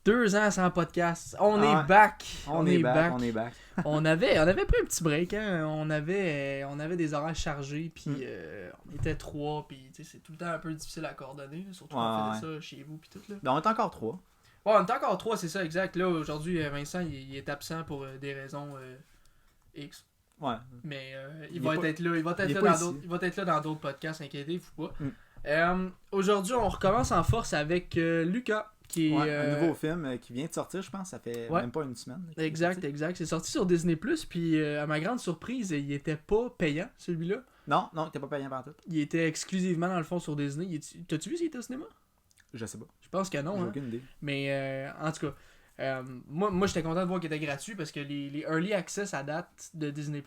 2 ans sans podcast. On est Ouais. back. On est back. on avait pris un petit break, hein. On avait des horaires chargés, puis on était 3, puis c'est tout le temps un peu difficile à coordonner, là, surtout quand on faisait ça chez vous, puis tout, là. Ben, on est encore 3. Ouais, on est encore 3, c'est ça, exact. Là, aujourd'hui, Vincent, il est absent pour des raisons X. Ouais. Mais il va être là dans d'autres podcasts, inquiétez-vous pas. Aujourd'hui, on recommence en force avec Lucas, qui est un nouveau film qui vient de sortir, je pense, ça fait même pas une semaine. Exact. C'est sorti sur Disney+, puis à ma grande surprise, il était pas payant, celui-là. Non, il était pas payant partout. Il était exclusivement, dans le fond, sur Disney. T'as-tu vu s'il était au cinéma? Je sais pas. Je pense que non. J'ai hein. aucune idée. Mais en tout cas, moi j'étais content de voir qu'il était gratuit parce que les Early Access à date de Disney+,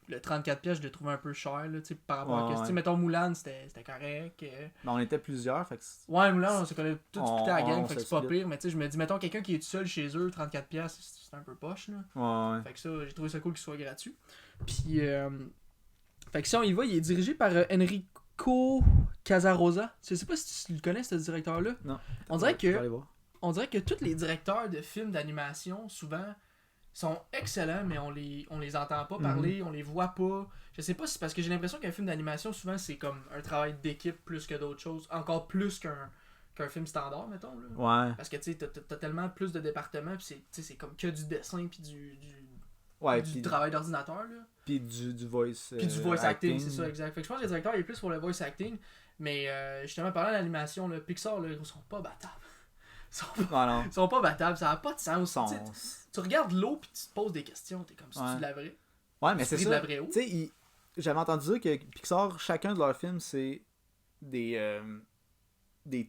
le 34$, je l'ai trouvé un peu cher là, par rapport à... Mettons Mulan, c'était correct. Mais on était plusieurs, fait que... Ouais, Mulan, on s'est collé tout splitté à la gang, fait que c'est pas split. pire. Mais je me dis, mettons quelqu'un qui est tout seul chez eux, 34$, c'est un peu poche. Là. Ouais. Fait que ça, j'ai trouvé ça cool qu'il soit gratuit. Puis, fait que si on y va, il est dirigé par Enrico Casarosa. Je sais pas si tu le connais, ce directeur-là. Non. On dirait que tous les directeurs de films d'animation, souvent, sont excellents, mais on les entend pas parler, on les voit pas. Je sais pas si c'est parce que j'ai l'impression qu'un film d'animation, souvent, c'est comme un travail d'équipe plus que d'autres choses. Encore plus qu'un film standard, mettons. Là. Ouais. Parce que tu sais, t'as tellement plus de départements, puis c'est comme que du dessin, puis du travail d'ordinateur. Là. Puis du voice Puis du voice acting, c'est ça, exact. Fait que je pense que le directeur est plus pour le voice acting, mais justement, parlant d'animation, là, Pixar, là, ils sont pas battables. Ils sont pas battables, ça n'a pas de sens. Tu regardes l'eau puis tu te poses des questions, t'es comme si tu de la vraie. Ouais, mais c'est ça. Tu sais, j'avais entendu dire que Pixar, chacun de leurs films, c'est des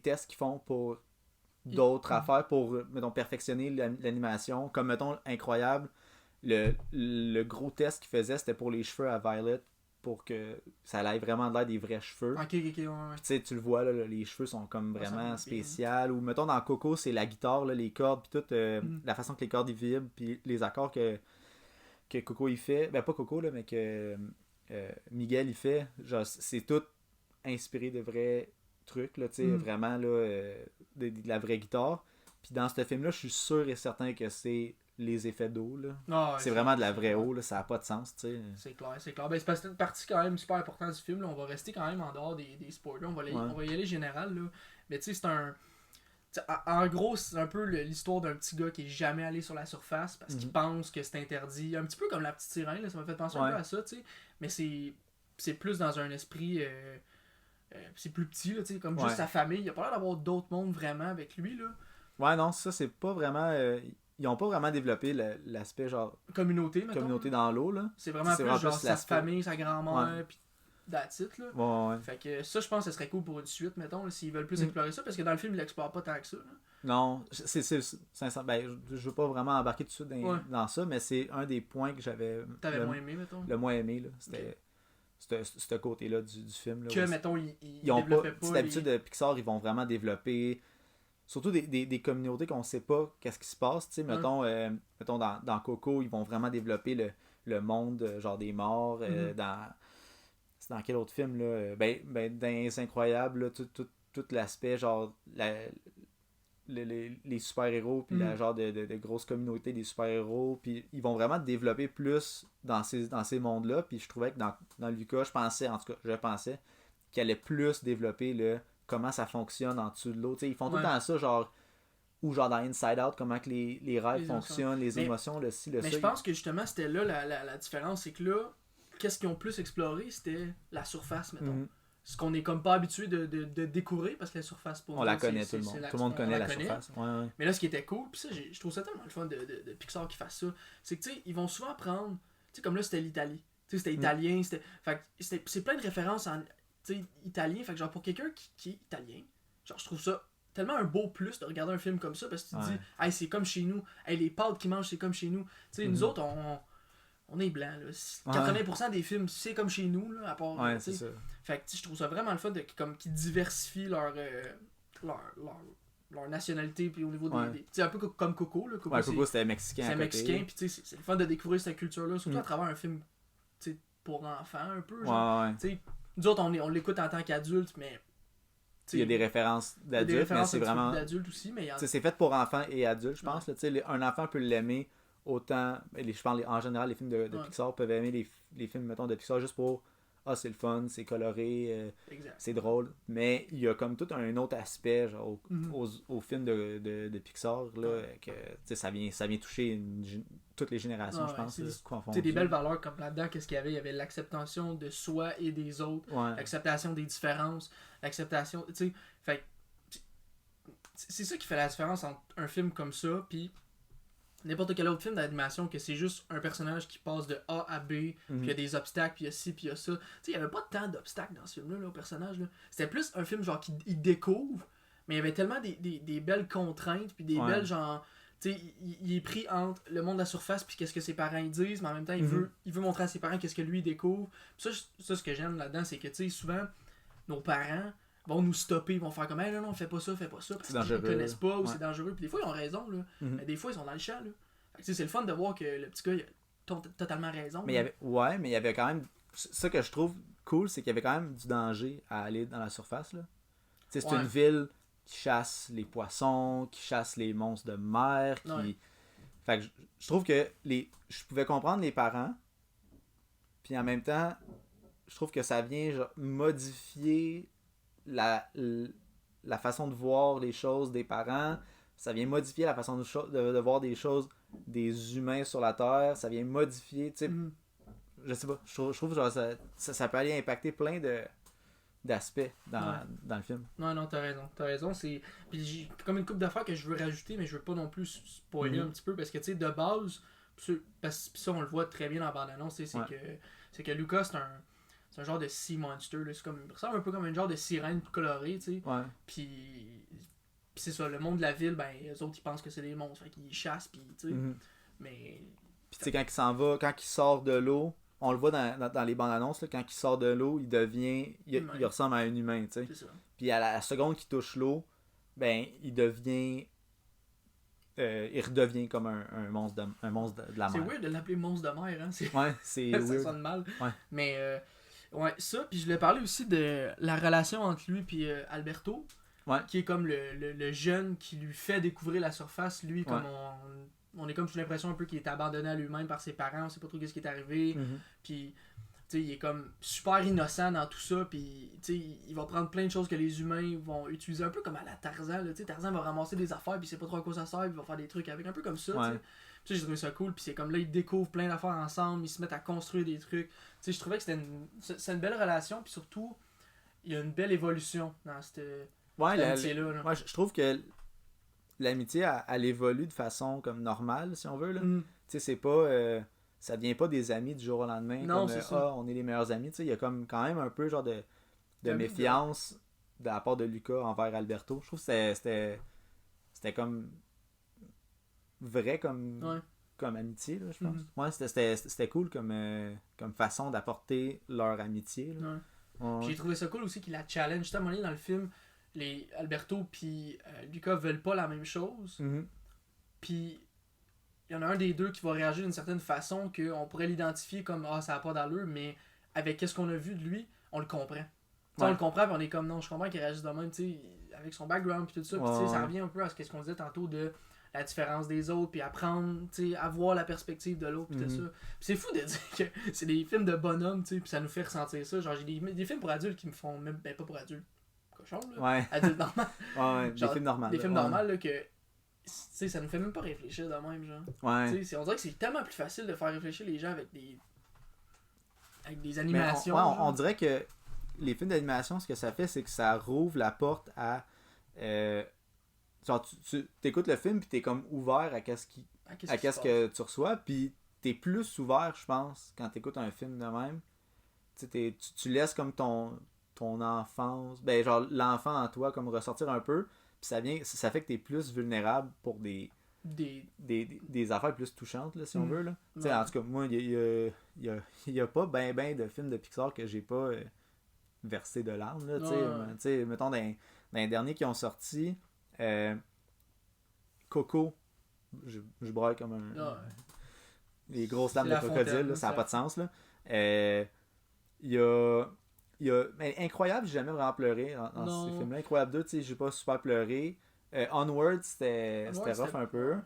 tests qu'ils font pour d'autres affaires, pour, mettons, perfectionner l'animation. Comme, mettons, Incroyable, le gros test qu'ils faisaient, c'était pour les cheveux à Violet, pour que ça ait vraiment l'air des vrais cheveux. Ok, ouais. Tu le vois, là, les cheveux sont comme vraiment spéciaux. Ou mettons dans Coco, c'est la guitare, là, les cordes, puis toute la façon que les cordes ils vibrent, puis les accords que Coco il fait. Ben pas Coco, là, mais que Miguel il fait. Genre, c'est tout inspiré de vrais trucs, là, vraiment là, de la vraie guitare. Puis dans ce film-là, je suis sûr et certain que c'est les effets d'eau là. C'est vraiment de la vraie eau là, ça n'a pas de sens, tu sais. C'est clair. Ben, c'est parce que c'est une partie quand même super importante du film là. On va rester quand même en dehors des spoilers, on va y aller général là. Mais tu sais, c'est un en gros, c'est un peu l'histoire d'un petit gars qui est jamais allé sur la surface parce qu'il pense que c'est interdit, un petit peu comme la petite sirène là, ça m'a fait penser un peu à ça, tu sais. Mais c'est plus dans un esprit c'est plus petit là, tu sais, comme juste sa famille, il a pas l'air d'avoir d'autres mondes vraiment avec lui là. Ouais, non, ça c'est pas vraiment ils ont pas vraiment développé l'aspect genre communauté dans l'eau là. C'est vraiment plus genre sa famille, sa grand-mère, puis that's it là. Ouais. Fait que ça, je pense que ce serait cool pour une suite, mettons, là, s'ils veulent plus explorer ça, parce que dans le film, ils l'explorent pas tant que ça. Là. Non, je veux pas vraiment embarquer tout de suite dans ça, mais c'est un des points que j'avais moins aimé, mettons. Le moins aimé, là. C'était ce côté-là du film. Là, que, mettons, ils ont développaient pas. D'habitude, de Pixar, ils vont vraiment développer surtout des communautés qu'on sait pas qu'est-ce qui se passe, tu sais, mettons dans Coco, ils vont vraiment développer le monde genre des morts, c'est dans quel autre film là, dans Les Incroyables là, tout l'aspect genre les super-héros puis la genre de grosses communautés des super-héros, puis ils vont vraiment développer plus dans ces mondes-là, puis je trouvais que dans Lucas, je pensais qu'il allait plus développer comment ça fonctionne en dessous de l'eau. T'sais, ils font tout le temps ça, genre, ou genre dans Inside Out, comment que les rêves fonctionnent, les émotions, le ci, le ça. Mais je pense que justement, c'était là la différence, c'est que là, qu'est-ce qu'ils ont plus exploré, c'était la surface, mettons. Ce qu'on est comme pas habitué de découvrir, parce que la surface, pour on la connaît, tout le monde. Tout le monde connaît la surface. Ouais. Mais là, ce qui était cool, puis ça, je trouve ça tellement le fun de Pixar qui fasse ça, c'est que, tu sais, ils vont souvent prendre, tu sais, comme là, c'était l'Italie. Tu sais, c'était italien, c'est plein de références en italien, fait que genre pour quelqu'un qui est italien, genre je trouve ça tellement un beau plus de regarder un film comme ça parce que tu te dis hey, c'est comme chez nous, hey, les pâtes qu'ils mangent c'est comme chez nous, tu sais nous autres on est blancs là. 80% des films c'est comme chez nous là, à part c'est ça. Fait que je trouve ça vraiment le fun de qu'ils diversifient leur nationalité puis au niveau des tu sais un peu comme Coco là. Coco c'était mexicain, c'est mexicain puis tu sais c'est le fun de découvrir cette culture là surtout à travers un film pour enfants un peu genre tu sais nous autres, on l'écoute en tant qu'adulte, mais il y a des références d'adultes, mais c'est vraiment... d'adultes aussi, mais c'est fait pour enfants et adultes, je pense. Là, un enfant peut l'aimer autant... Je pense en général, les films de Pixar peuvent aimer les films, mettons, de Pixar juste pour... Ah, c'est le fun, c'est coloré, c'est drôle. Mais il y a comme tout un autre aspect genre, aux films de Pixar là, que ça vient toucher toutes les générations, je pense. C'est des belles valeurs comme là-dedans, qu'est-ce qu'il y avait? Il y avait l'acceptation de soi et des autres, l'acceptation des différences, l'acceptation... Tu sais, fait c'est ça qui fait la différence entre un film comme ça puis n'importe quel autre film d'animation, que c'est juste un personnage qui passe de A à B, puis il y a des obstacles, puis il y a ci, puis il y a ça. Tu sais, il n'y avait pas tant d'obstacles dans ce film-là, au personnage. Là. C'était plus un film genre qu'il découvre, mais il y avait tellement des belles contraintes, puis des belles genre... Tu sais, il est pris entre le monde de la surface, puis qu'est-ce que ses parents ils disent, mais en même temps, il veut montrer à ses parents qu'est-ce que lui il découvre. Puis ça, ce que j'aime là-dedans, c'est que, tu sais, souvent, nos parents vont nous stopper, ils vont faire comme, hey, non, fais pas ça, parce qu'ils ne connaissent pas, ou c'est dangereux. Puis des fois, ils ont raison, là. Mais des fois, ils sont dans le champ, là. C'est le fun de voir que le petit gars, il a totalement raison. Mais il y avait quand même... Ça que je trouve cool, c'est qu'il y avait quand même du danger à aller dans la surface, là. C'est une ville qui chasse les poissons, qui chasse les monstres de mer, qui... Fait que je trouve que je pouvais comprendre les parents, puis en même temps, je trouve que ça vient genre, modifier la façon de voir les choses des parents, ça vient modifier la façon de voir des choses des humains sur la Terre, ça vient modifier, tu sais, je sais pas, je trouve genre ça peut aller impacter plein d'aspects dans le film. Non, t'as raison, c'est... Puis j'ai comme une couple d'affaires que je veux rajouter, mais je veux pas non plus spoiler un petit peu, parce que, tu sais, de base, parce que ça, on le voit très bien dans la bande-annonce, c'est que Lucas, c'est un genre de sea monster, là, ça ressemble un peu comme un genre de sirène colorée, tu sais, puis c'est ça, le monde de la ville, ben, eux autres, ils pensent que c'est des monstres, fait qu'ils chassent, puis, tu sais, mais... Puis, tu sais, quand il s'en va, quand il sort de l'eau, on le voit dans les bandes annonces, là, quand il sort de l'eau, il ressemble à un humain, tu sais. Puis à la seconde qu'il touche l'eau, ben, il redevient comme un monstre de la mer. C'est weird de l'appeler monstre de mer, hein. C'est weird. Ça sonne mal. Mais, ça, puis je voulais parler aussi de la relation entre lui et Alberto. Qui est comme le jeune qui lui fait découvrir la surface. Lui, comme on est comme sous l'impression un peu qu'il est abandonné à lui-même par ses parents, on sait pas trop ce qui est arrivé. Puis, tu sais, il est comme super innocent dans tout ça. Puis, tu sais, il va prendre plein de choses que les humains vont utiliser, un peu comme à la Tarzan. Tu sais, Tarzan va ramasser des affaires, puis il sait pas trop à quoi ça sert, puis il va faire des trucs avec, un peu comme ça. Tu sais, j'ai trouvé ça cool. Puis c'est comme là, ils découvrent plein d'affaires ensemble, ils se mettent à construire des trucs. Tu sais, je trouvais que c'est une belle relation, puis surtout, il y a une belle évolution dans cette amitié-là. Moi, je trouve que l'amitié, elle évolue de façon comme normale, si on veut. Tu sais, c'est pas... ça devient pas des amis du jour au lendemain. Non, comme, c'est ça. on est les meilleurs amis. Tu sais, il y a comme quand même un peu genre de méfiance de la part de Lucas envers Alberto. Je trouve que c'était comme... vrai comme amitié, là, je pense. C'était cool comme façon d'apporter leur amitié. Là. J'ai trouvé ça cool aussi qu'il la challenge. Juste à un moment donné, dans le film, Alberto puis Lucas veulent pas la même chose. Puis il y en a un des deux qui va réagir d'une certaine façon qu'on pourrait l'identifier comme ça n'a pas d'allure, mais avec ce qu'on a vu de lui, on le comprend. On le comprend, puis on est comme non, je comprends qu'il réagisse de même, avec son background puis tout ça. Puis ça revient un peu à ce qu'on disait tantôt de la différence des autres, puis apprendre à voir la perspective de l'autre, puis tout ça. Puis c'est fou de dire que c'est des films de bonhomme, puis ça nous fait ressentir ça. Genre, j'ai des films pour adultes qui me font même, ben pas pour adultes, cochon, là, adultes normaux. Des films normaux. Des films normaux, là, que ça nous fait même pas réfléchir de même, genre. On dirait que c'est tellement plus facile de faire réfléchir les gens avec des animations. On dirait que les films d'animation, ce que ça fait, c'est que ça rouvre la porte à... genre, tu écoutes le film, puis t'es comme ouvert à qu'est-ce que tu reçois, puis t'es plus ouvert, je pense, quand t'écoutes un film de même. Tu laisses comme ton enfance, ben genre l'enfant en toi comme ressortir un peu, puis ça fait que t'es plus vulnérable pour des affaires plus touchantes, là, si on veut. Là. En tout cas, moi, il y a pas ben de films de Pixar que j'ai pas versé de larmes. Là, mettons, dans les derniers qui ont sorti, Coco, je braille comme les grosses larmes de crocodile, là, ça n'a pas de sens. Là. Il y a mais Incroyable, j'ai jamais vraiment pleuré dans ces Non. films-là. Incroyable 2, tu sais, j'ai pas super pleuré. Onward, c'était rough un peu. Ouais.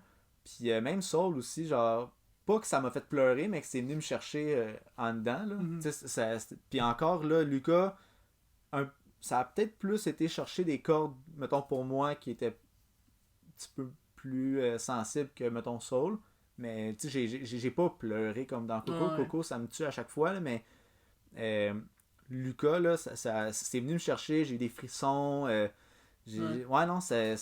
Puis même Soul aussi, genre, pas que ça m'a fait pleurer, mais que c'est venu me chercher en dedans, là. Mhm. Tu sais, puis encore, là, Lucas, un- ça a peut-être plus été chercher des cordes, mettons, pour moi, qui étaient un petit peu plus sensibles que, mettons, Soul. Mais, tu sais, j'ai pas pleuré comme dans Coco. Ouais. Coco, ça me tue à chaque fois, là, mais euh, Lucas, là, c'est venu me chercher, j'ai eu des frissons. Ouais, non, c'est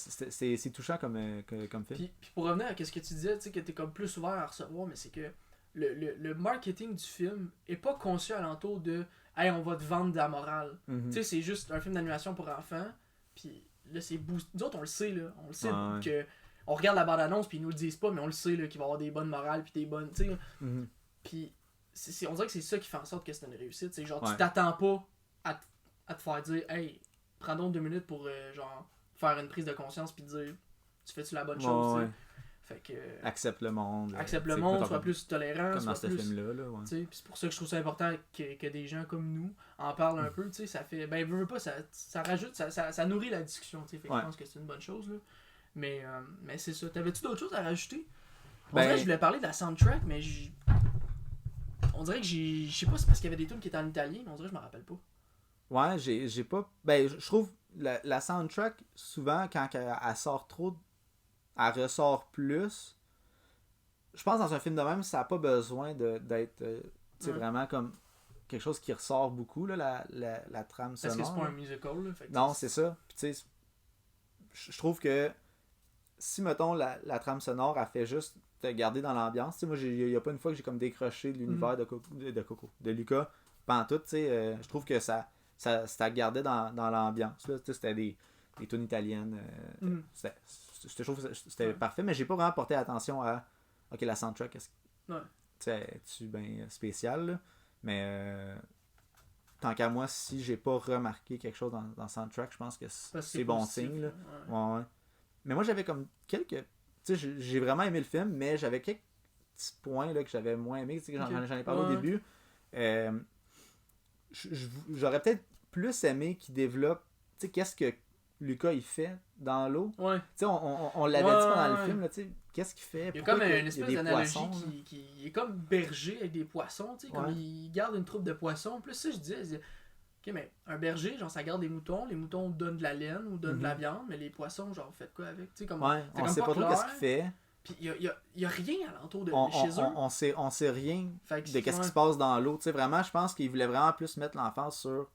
touchant comme film. Puis pour revenir à ce que tu disais, tu sais, que t'es comme plus ouvert à recevoir, mais c'est que le marketing du film est pas conçu alentour de hey, on va te vendre de la morale. Mhm. Tu sais, c'est juste un film d'animation pour enfants, puis là, c'est boost. Nous autres, on le sait, là. On le sait Ouais. que. On regarde la bande-annonce, puis ils nous le disent pas, mais on le sait, là, qu'il va y avoir des bonnes morales, puis des bonnes. Tu sais, Mhm. puis on dirait que c'est ça qui fait en sorte que c'est une réussite. C'est genre, Ouais. tu t'attends pas à te faire dire hey, prends donc 2 minutes pour genre faire une prise de conscience, puis dire tu fais-tu la bonne chose, tu Ouais. sais. Fait que. Accepte le monde. Accepte le Tu sais, monde, mettons, sois plus tolérant, comme dans sois ce plus. film-là. Là, ouais. Puis c'est pour ça que je trouve ça important que des gens comme nous en parlent un peu. Tu sais, ça fait. Ben, veux pas, ça rajoute, ça nourrit la discussion. Tu sais, fait que Ouais. je pense que c'est une bonne chose. Là. Mais c'est ça. T'avais-tu d'autres choses à rajouter? On Ben- dirait que je voulais parler de la soundtrack, mais on dirait que je sais pas, c'est parce qu'il y avait des tunes qui étaient en italien, mais on dirait que je me rappelle pas. Ouais, j'ai pas. Ben, je trouve la soundtrack, souvent, quand elle sort trop, elle ressort plus. Je pense dans un film de même, ça n'a pas besoin d'être tu sais, Ouais. vraiment comme quelque chose qui ressort beaucoup, là, la trame Parce que sonore. c'est pas là. un musical. Là, fait que Non, c'est ça. Puis tu sais, je trouve que si, mettons, la trame sonore, elle fait juste te garder dans l'ambiance. Tu sais, moi, il n'y a pas une fois que j'ai comme décroché de l'univers de Lucas. Pantoute, tu sais, je trouve que ça gardait dans l'ambiance. Là. Tu sais, c'était des tunes italiennes. Je trouve que c'était parfait, mais j'ai pas vraiment porté attention à ok, la soundtrack, est-tu bien spécial, là? Mais tant qu'à moi, si j'ai pas remarqué quelque chose dans le soundtrack, je pense que c'est bon signe. Là. Ouais. Mais moi, j'avais comme quelques. Tu sais, j'ai vraiment aimé le film, mais j'avais quelques petits points là, que j'avais moins aimé. Tu sais, j'en ai parlé au début. J'aurais peut-être plus aimé qu'il développe. Tu sais, qu'est-ce que Lucas il fait dans l'eau. Ouais. Tu sais, on l'avait dit pendant le film, là, tu sais, qu'est-ce qu'il fait? Il y a Pourquoi comme il une y a espèce des d'analogie poissons, qui est comme berger avec des poissons, tu sais, comme Ouais. il garde une troupe de poissons. Plus ça, je disais, ok, mais un berger, genre, ça garde des moutons, les moutons donnent de la laine ou donnent de la viande, mais les poissons, genre, faites quoi avec? Tu sais, comme, Ouais, c'est on comme sait pas trop clair. qu'est-ce qu'il fait. Puis il y a rien alentour de On, chez eux. on sait rien Fait que, de qu'est-ce ouais. qui se passe dans l'eau. Tu sais, vraiment, je pense qu'il voulait vraiment plus mettre l'emphase sur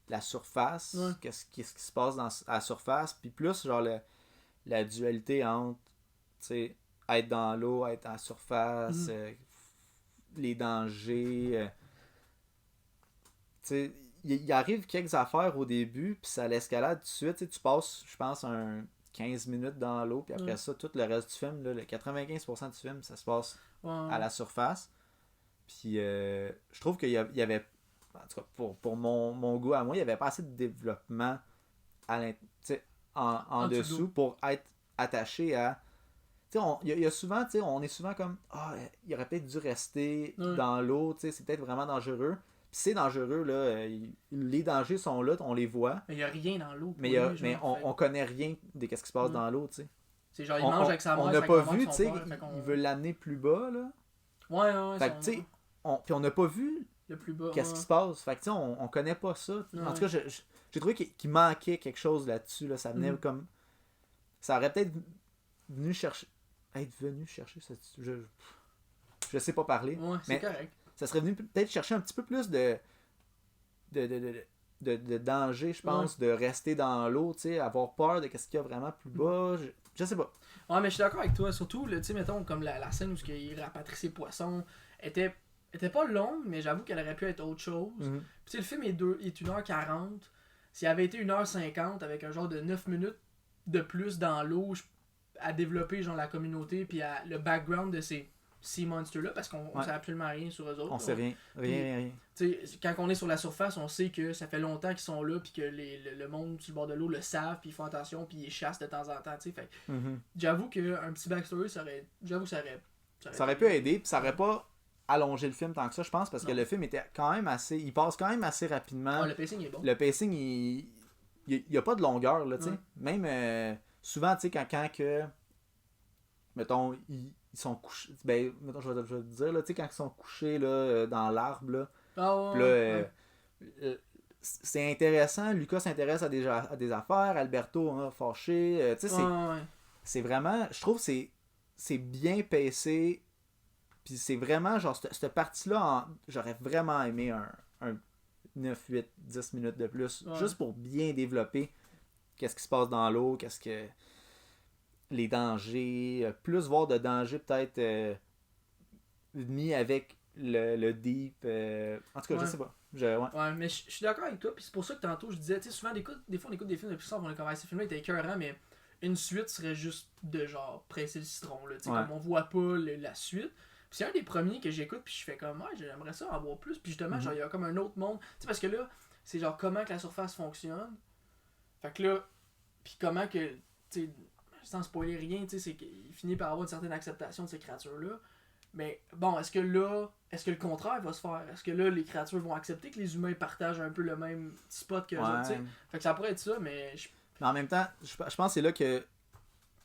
la surface, Ouais. qu'est-ce qui se passe à la surface, puis plus genre la dualité entre, tu sais, être dans l'eau, être à la surface, les dangers. Tu sais, il arrive quelques affaires au début, puis ça l'escalade tout de suite. Tu sais, tu passes, je pense, 15 minutes dans l'eau, puis après ça, tout le reste du film, là, le 95% du film, ça se passe à la surface. Puis je trouve qu'il y avait, en tout cas pour mon goût à moi, il n'y avait pas assez de développement en dessous pour être attaché à. Tu sais, il y a souvent, tu sais, on est souvent comme il aurait peut-être dû rester dans l'eau, tu sais, c'est peut-être vraiment dangereux. Puis c'est dangereux, là, les dangers sont là, on les voit. Mais il n'y a rien dans l'eau. Mais, on connaît rien de ce qui se passe dans l'eau, tu sais. C'est genre, il mange avec sa mère. On n'a pas vu, tu sais, il veut l'amener plus bas, là. Ouais. Fait que, tu sais, puis on n'a pas vu le plus bas, qu'est-ce qui se passe. Fait que, tu sais, on connaît pas ça. En tout cas, j'ai trouvé qu'il manquait quelque chose là-dessus, là. Ça venait comme. Ça aurait peut-être venu chercher. Être venu chercher. Je sais pas parler. Ouais, c'est correct. Ça serait venu peut-être chercher un petit peu plus de danger, je pense, de rester dans l'eau, tu sais, avoir peur de qu'est-ce qu'il y a vraiment plus bas. Je sais pas. Ouais, mais je suis d'accord avec toi. Surtout, tu sais, mettons, comme la scène où il rapatrie ses poissons était pas longue, mais j'avoue qu'elle aurait pu être autre chose. Puis, tu sais, le film est 1h40. S'il avait été 1h50 avec un genre de 9 minutes de plus dans l'eau à développer, genre, la communauté, puis le background de ces Sea Monsters-là, parce qu'on sait absolument rien sur eux autres. On sait rien. Rien. Tu sais, quand on est sur la surface, on sait que ça fait longtemps qu'ils sont là, puis que le monde sur le bord de l'eau le savent, puis ils font attention, puis ils chassent de temps en temps, tu sais. Fait j'avoue qu'un petit backstory, ça aurait pu aider, puis ça aurait pas allonger le film tant que ça, je pense, parce que le film était quand même assez... Il passe quand même assez rapidement. Le pacing est bon. Le pacing, il y a pas de longueur, là, tu sais. Même, souvent, tu sais, quand que... Mettons, ils sont couchés... Ben, mettons, je vais te dire, là, tu sais, quand ils sont couchés, là, dans l'arbre, là... Pis là, c'est intéressant. Lucas s'intéresse à des affaires. Alberto, hein, fâché. Tu sais, c'est vraiment... Je trouve que c'est bien pacé. Puis c'est vraiment, genre, cette partie-là, j'aurais vraiment aimé un 9, 8, 10 minutes de plus. Juste pour bien développer qu'est-ce qui se passe dans l'eau, qu'est-ce que... Les dangers. Plus voir de dangers, peut-être, mis avec le deep. En tout cas, je sais pas. Ouais, mais je suis d'accord avec toi, puis c'est pour ça que tantôt je disais, tu sais, souvent des fois on écoute des films de Pixar, on est comme, ces films-là étaient écœurants, mais une suite serait juste de genre presser le citron, là, tu sais, comme on voit pas la suite. Puis c'est un des premiers que j'écoute, puis je fais comme, j'aimerais ça en voir plus, puis justement, genre, il y a comme un autre monde, tu sais, parce que là, c'est genre comment que la surface fonctionne, fait que là, puis comment que, tu sais, sans spoiler rien, tu sais, c'est qu'il finit par avoir une certaine acceptation de ces créatures-là. Mais bon, est-ce que le contraire va se faire? Est-ce que là, les créatures vont accepter que les humains partagent un peu le même spot que eux autres, tu sais? Fait que ça pourrait être ça, mais... Mais en même temps, je pense que c'est là que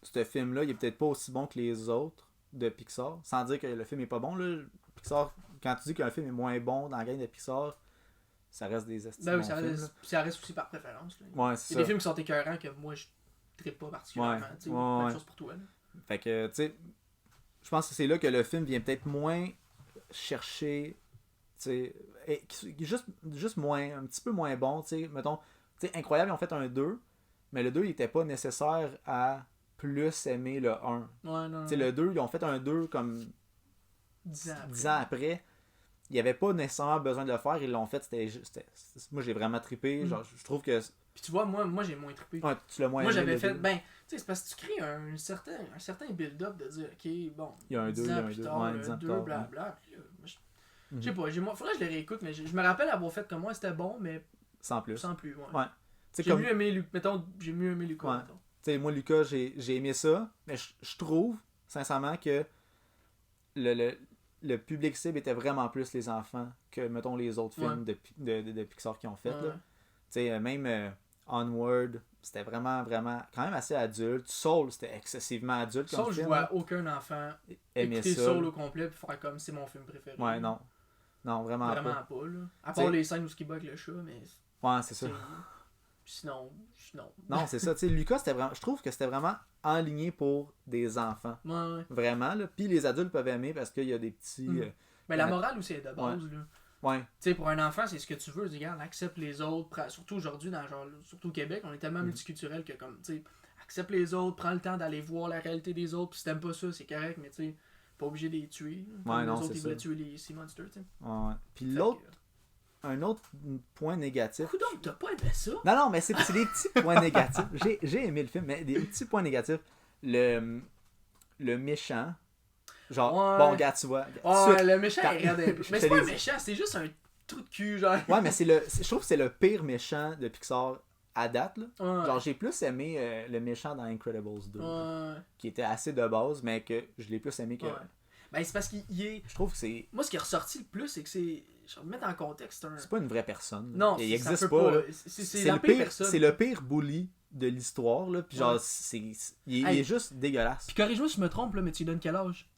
ce film-là, il est peut-être pas aussi bon que les autres de Pixar. Sans dire que le film est pas bon, là. Pixar, quand tu dis qu'un film est moins bon dans la gang de Pixar, ça reste des estimes. Ben oui, ça reste aussi par préférence. Là. Ouais, c'est ça. Des films qui sont écœurants que moi, je trippe pas particulièrement. Tu sais, même chose pour toi. Là. Fait que, tu sais... Je pense que c'est là que le film vient peut-être moins chercher, tu sais, juste moins, un petit peu moins bon, tu sais, mettons, tu sais, Incroyable, ils ont fait un 2, mais le 2, il était pas nécessaire à plus aimer le 1. Tu sais, le 2, ils ont fait un 2 comme 10 ans après. Il n'y avait pas nécessairement besoin de le faire, ils l'ont fait, moi j'ai vraiment trippé, genre, je trouve que... Puis tu vois, moi j'ai moins trippé. Ouais, tu l'as moins moi j'avais fait, ben, tu sais, c'est parce que tu crées un certain build-up de dire, ok, bon, il y a un 2, il y a un 2, le 2, blablabla. Je sais pas, faudrait que je les réécoute, mais je me rappelle avoir fait comme moi, c'était bon, mais. Sans plus, ouais. J'ai mieux aimé Lucas, ouais. Tu sais, moi, Lucas, j'ai aimé ça, mais je trouve, sincèrement, que le public cible était vraiment plus les enfants que, mettons, les autres films de Pixar qui ont fait, là. Tu sais, même Onward, c'était vraiment, vraiment, quand même assez adulte. Soul, c'était excessivement adulte comme Soul, film. Je vois aucun enfant écouter Soul au complet et faire comme c'est mon film préféré. Ouais, non. Non, vraiment pas, là. À part les scènes où il bat avec le chat, mais... Ouais, c'est ça. Sinon, non. Non, c'est ça. Tu sais, Lucas, c'était vraiment... Je trouve que c'était vraiment enligné pour des enfants. Ouais. Vraiment, là. Puis les adultes peuvent aimer parce qu'il y a des petits... Mais la morale aussi est de base, là. Ouais. Tu sais, pour un enfant, c'est ce que tu veux. Regarde, accepte les autres. Surtout aujourd'hui, surtout au Québec, on est tellement multiculturel que, comme, tu sais, accepte les autres, prends le temps d'aller voir la réalité des autres. Puis si t'aimes pas ça, c'est correct, mais tu sais, pas obligé de les tuer. Ouais, non, les autres, ils voulaient tuer les Sea Monsters, tu sais. Ouais. Puis un autre point négatif. Donc, t'as pas aimé ça? Non, mais c'est des petits points négatifs. J'ai aimé le film, mais des petits points négatifs. Le méchant. Genre, bon, regarde, tu vois. Le méchant est raide. Mais c'est pas un méchant, c'est juste un trou de cul, genre. Ouais, mais je trouve que c'est le pire méchant de Pixar à date, là. Genre, j'ai plus aimé le méchant dans Incredibles 2. Qui était assez de base, mais que je l'ai plus aimé que... Ben, c'est parce qu'il est... Je trouve que c'est... Moi, ce qui est ressorti le plus, c'est que c'est... Je vais me mettre en contexte. C'est pas une vraie personne. Non, il existe pas. C'est la pire personne. C'est le pire bully de l'histoire, là. Puis genre, il est juste dégueulasse. Puis corrige-moi si je me trompe, là, mais tu lui donnes quel âge?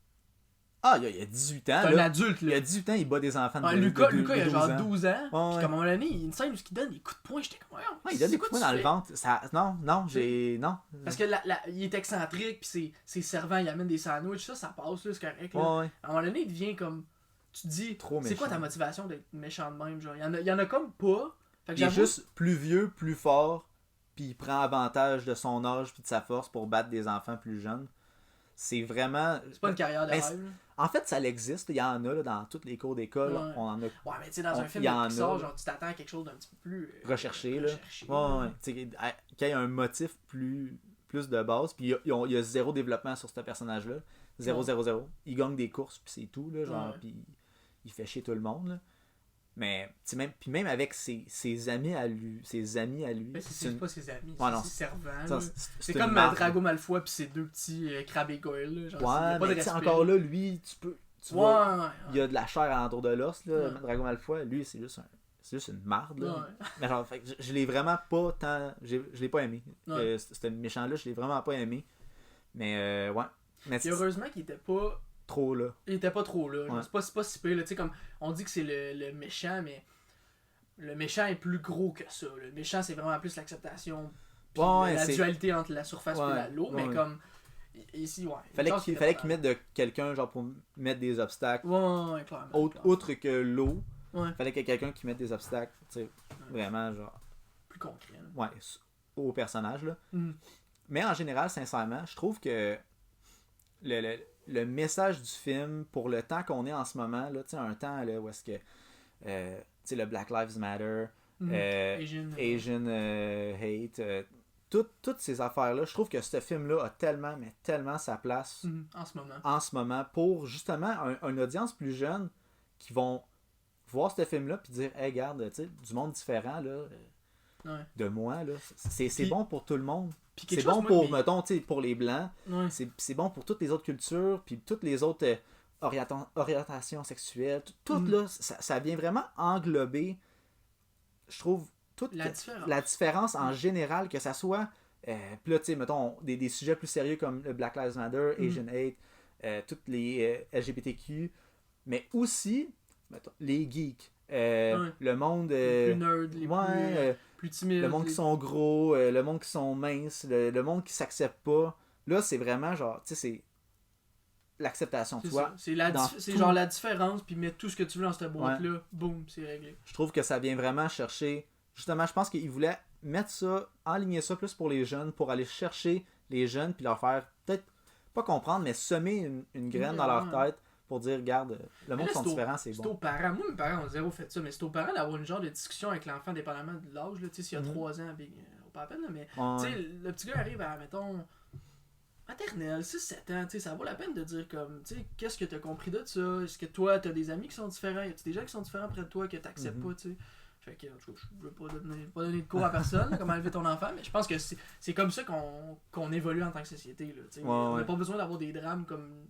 Ah, il y a 18 ans. C'est un adulte, là. Il y a 18 ans, il bat des enfants de Lucas, il a genre 12 ans. Puis comme à un moment donné, il y a une scène où il donne des coups de poing. J'étais comme, il donne des coups de poing dans le ventre. Non. Parce que il est excentrique, puis ses servants, il amène des sandwichs. Ça passe, là, c'est correct. Là. À un moment donné, il devient comme... Tu te dis, c'est quoi ta motivation d'être méchant de même? Genre, il y en a comme pas. Fait que il est juste plus vieux, plus fort, puis il prend avantage de son âge puis de sa force pour battre des enfants plus jeunes. C'est vraiment... C'est pas une carrière de rêve. En fait, ça existe. Il y en a là, dans toutes les cours d'école. Ouais. On en a... Ouais, mais tu sais, dans un film de Pixar, genre, tu t'attends à quelque chose d'un petit peu plus... recherché, là. Ouais. Qu'il y ait un motif plus de base. Puis il y a zéro développement sur ce personnage-là. 0. Il gagne des courses, puis c'est tout, là. Genre, puis il fait chier tout le monde, là. Mais même avec ses amis à lui, mais c'est pas ses amis, c'est ses servants. C'est comme Drago Malfoy puis ses deux petits Crabbe et Goyle. Ouais, mais encore là, lui, tu vois, il y a de la chair alentour de l'os, là, Drago Malfoy. Lui, c'est juste une marde, là. Ouais. Mais genre, fait que je l'ai vraiment pas tant... Je l'ai pas aimé. Ce méchant-là, je l'ai vraiment pas aimé. Mais, ouais. Mais puis heureusement qu'il était pas... trop là. Il était pas trop là. Ouais. C'est pas si pire, là. Tu sais, comme, on dit que c'est le méchant, mais... Le méchant est plus gros que ça. Le méchant, c'est vraiment plus l'acceptation. Puis la dualité entre la surface et l'eau. Mais comme... Ici, ouais. Fallait qu'il mette de quelqu'un genre pour mettre des obstacles. Ouais, clairement. Autre que l'eau. Ouais. Fallait qu'il y ait quelqu'un qui mette des obstacles. Tu sais, vraiment, genre. Plus concret. Ouais, au personnage, là. Mm. Mais en général, sincèrement, je trouve que le message du film, pour le temps qu'on est en ce moment, là, tu sais, un temps là, où est-ce que. Tu sais, le Black Lives Matter, Asian Hate, toutes ces affaires-là, je trouve que ce film-là a tellement, mais tellement sa place en ce moment pour justement une audience plus jeune qui vont voir ce film-là puis dire hey, regarde, tu sais, du monde différent là, de moi, là, c'est bon pour tout le monde. C'est bon pour, mettons, tu sais, pour les Blancs, c'est bon pour toutes les autres cultures, puis toutes les autres orientations sexuelles, tout là, ça vient vraiment englober, je trouve, toute la différence en général, que ça soit puis là, tu sais, mettons, des sujets plus sérieux comme le Black Lives Matter, Asian Hate, toutes les LGBTQ, mais aussi, mettons, les geeks, le monde... les plus nerds, les plus timides. Le monde qui sont gros, le monde qui sont minces, le monde qui s'accepte pas. Là, c'est vraiment genre, tu sais, c'est l'acceptation de soi. C'est genre la différence, puis mettre tout ce que tu veux dans cette boîte-là, boum, c'est réglé. Je trouve que ça vient vraiment chercher... Justement, je pense qu'il voulait mettre ça, enligner ça plus pour les jeunes, pour aller chercher les jeunes, puis leur faire, peut-être, pas comprendre, mais semer une graine dans leur tête, pour dire, regarde, le monde sont différents, c'est bon. C'est aux parents, moi mes parents ont zéro fait ça, mais c'est aux parents d'avoir une genre de discussion avec l'enfant, dépendamment de l'âge, tu sais, s'il y a 3 ans, pas à peine, là, mais, tu sais, le petit gars arrive à, mettons... maternelle, 6-7 ans, tu sais, ça vaut la peine de dire comme, tu sais, qu'est-ce que t'as compris de ça? Est-ce que toi, t'as des amis qui sont différents? Y a-tu des gens qui sont différents près de toi que t'acceptes pas, tu sais? Fait que, en tout cas, je veux pas donner de cours à personne, là, comment élever ton enfant, mais je pense que c'est comme ça qu'on évolue en tant que société, là, tu sais. On n'a pas besoin d'avoir des drames comme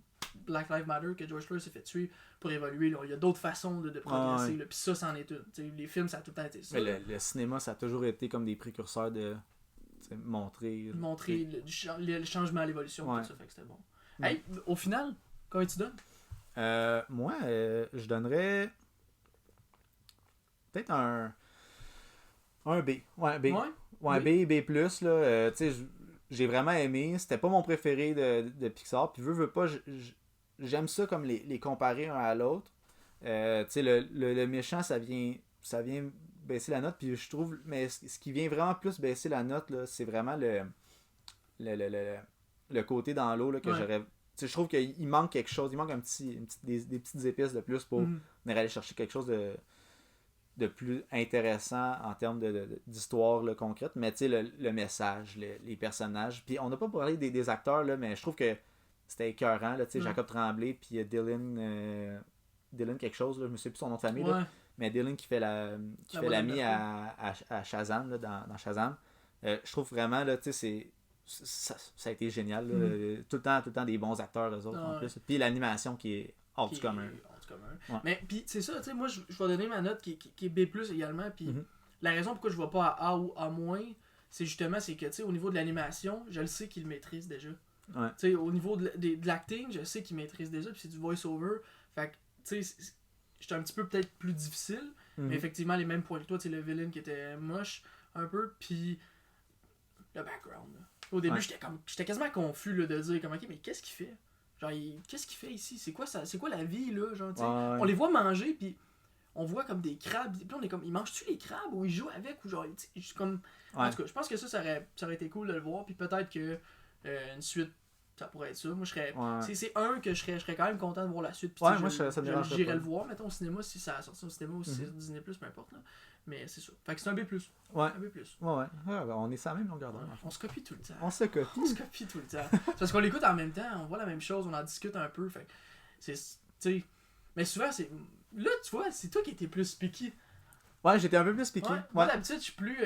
Black Lives Matter, que George Floyd s'est fait tuer pour évoluer, là. Il y a d'autres façons de progresser, là, puis ça, c'en est une. Tu sais, les films, ça a tout le temps été ça. Le cinéma, ça a toujours été comme des précurseurs de... montrer le changement à l'évolution, tout ça, fait que c'était bon. Hey, au final, combien tu donnes? Moi, je donnerais peut-être un B. Ouais, B. Ouais, B+, là. Tu sais, j'ai vraiment aimé. C'était pas mon préféré de Pixar. Puis veux pas, j'aime ça comme les comparer un à l'autre. Tu sais, le méchant, ça vient baisser la note. Puis je trouve, mais ce qui vient vraiment plus baisser la note, là, c'est vraiment le côté dans l'eau là, que j'aurais... Tu sais, je trouve qu'il manque quelque chose. Il manque des petites épices de plus pour venir aller chercher quelque chose de plus intéressant en termes d'histoire là, concrète. Mais tu sais, le message, les personnages. Puis on n'a pas parlé des acteurs, là, mais je trouve que c'était écœurant. Là, Jacob Tremblay, puis Dylan quelque chose, là, je me souviens plus son nom de famille. Là, mais Dylan qui fait l'ami à Shazam, là, dans Shazam. Je trouve vraiment, là, tu sais, ça a été génial. Là, tout le temps des bons acteurs, eux autres, en plus. Puis l'animation qui est hors du commun. Ouais. Mais puis c'est ça, tu sais, moi je vais donner ma note qui est B+ également, puis la raison pourquoi je vais pas à A ou A-, c'est justement que tu sais, au niveau de l'animation, je le sais qu'il maîtrise déjà. Tu sais, au niveau de l'acting, je sais qu'il maîtrise déjà, puis c'est du voice-over, fait que tu sais, j'étais un petit peu peut-être plus difficile, mais effectivement les mêmes points que toi, tu sais, le villain qui était moche un peu, puis le background. Là. Au début, j'étais quasiment confus là, de dire comme ok, mais qu'est-ce qu'il fait? Genre, qu'est-ce qu'il fait ici? C'est quoi la vie, là? Genre, on les voit manger, puis on voit comme des crabes. Puis on est comme, ils mangent-tu les crabes ou ils jouent avec? Ou genre, comme... En tout cas, je pense que ça aurait été cool de le voir. Puis peut-être que une suite, ça pourrait être ça. Moi, je serais... C'est un que je serais quand même content de voir la suite. Puis moi, ça me dérange pas. J'irais le voir, mettons, au cinéma, si ça a sorti au cinéma ou si c'est Disney+, peu importe. Là. Mais c'est ça. Fait que c'est un B+. Ouais. Un B+. Ouais. On est sur la même longueur d'onde. On se copie tout le temps. On se copie tout le temps. C'est parce qu'on l'écoute en même temps, on voit la même chose, on en discute un peu. Fait c'est, tu sais, mais souvent, c'est... Là, tu vois, c'est toi qui étais plus picky. Ouais, j'étais un peu plus picky. Moi, d'habitude, je suis plus...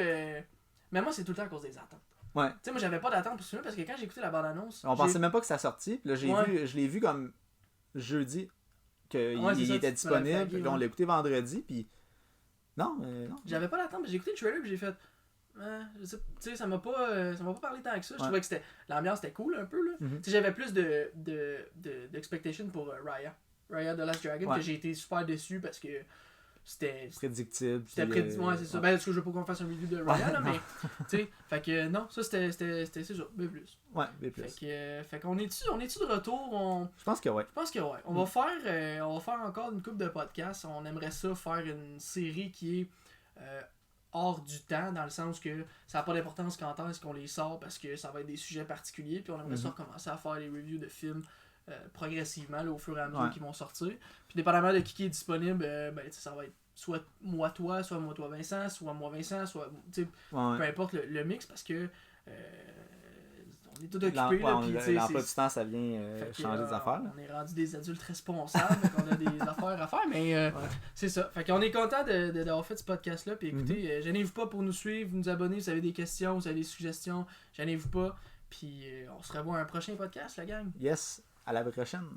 Mais moi, c'est tout le temps à cause des attentes. Ouais. Tu sais, moi, j'avais pas d'attente pour ce film parce que quand j'ai écouté la bande-annonce... On pensait même pas que ça sortait. Puis là, je l'ai vu comme jeudi. qu'il était disponible. Puis on l'a écouté vendredi, puis non. J'avais pas l'attente, mais j'ai écouté le trailer, puis j'ai fait... tu sais, ça m'a pas parlé tant que ça. Je trouvais que l'ambiance était cool un peu, là. Tu sais, j'avais plus d'expectation pour Raya The Last Dragon, que j'ai été super déçu parce que c'était prédictible. C'était prédictible, ouais, c'est ça. Ben, est-ce que je veux pas qu'on fasse un review de Raya, là, mais, tu sais, fait que non, ça c'était c'est ça, B+. Ouais, B+. Fait qu'on est-tu de retour? Je pense que ouais. On va faire encore une couple de podcasts. On aimerait ça faire une série qui est hors du temps, dans le sens que ça n'a pas d'importance quand est-ce qu'on les sort, parce que ça va être des sujets particuliers, puis on aimerait ça recommencer à faire les reviews de films progressivement là, au fur et à mesure qu'ils vont sortir. Puis dépendamment de qui est disponible, ça va être soit moi toi Vincent, soit moi Vincent, soit peu importe le mix, parce que on est tout occupés. L'emploi du temps, ça vient changer des affaires. On est rendu des adultes responsables, on a des affaires à faire, mais c'est ça. Fait qu'on est content d'avoir fait ce podcast-là. Puis écoutez, gênez-vous pas pour nous suivre, vous abonner, si vous avez des questions, vous avez des suggestions, gênez-vous pas. Puis on se revoit à un prochain podcast, la gang. Yes, à la prochaine.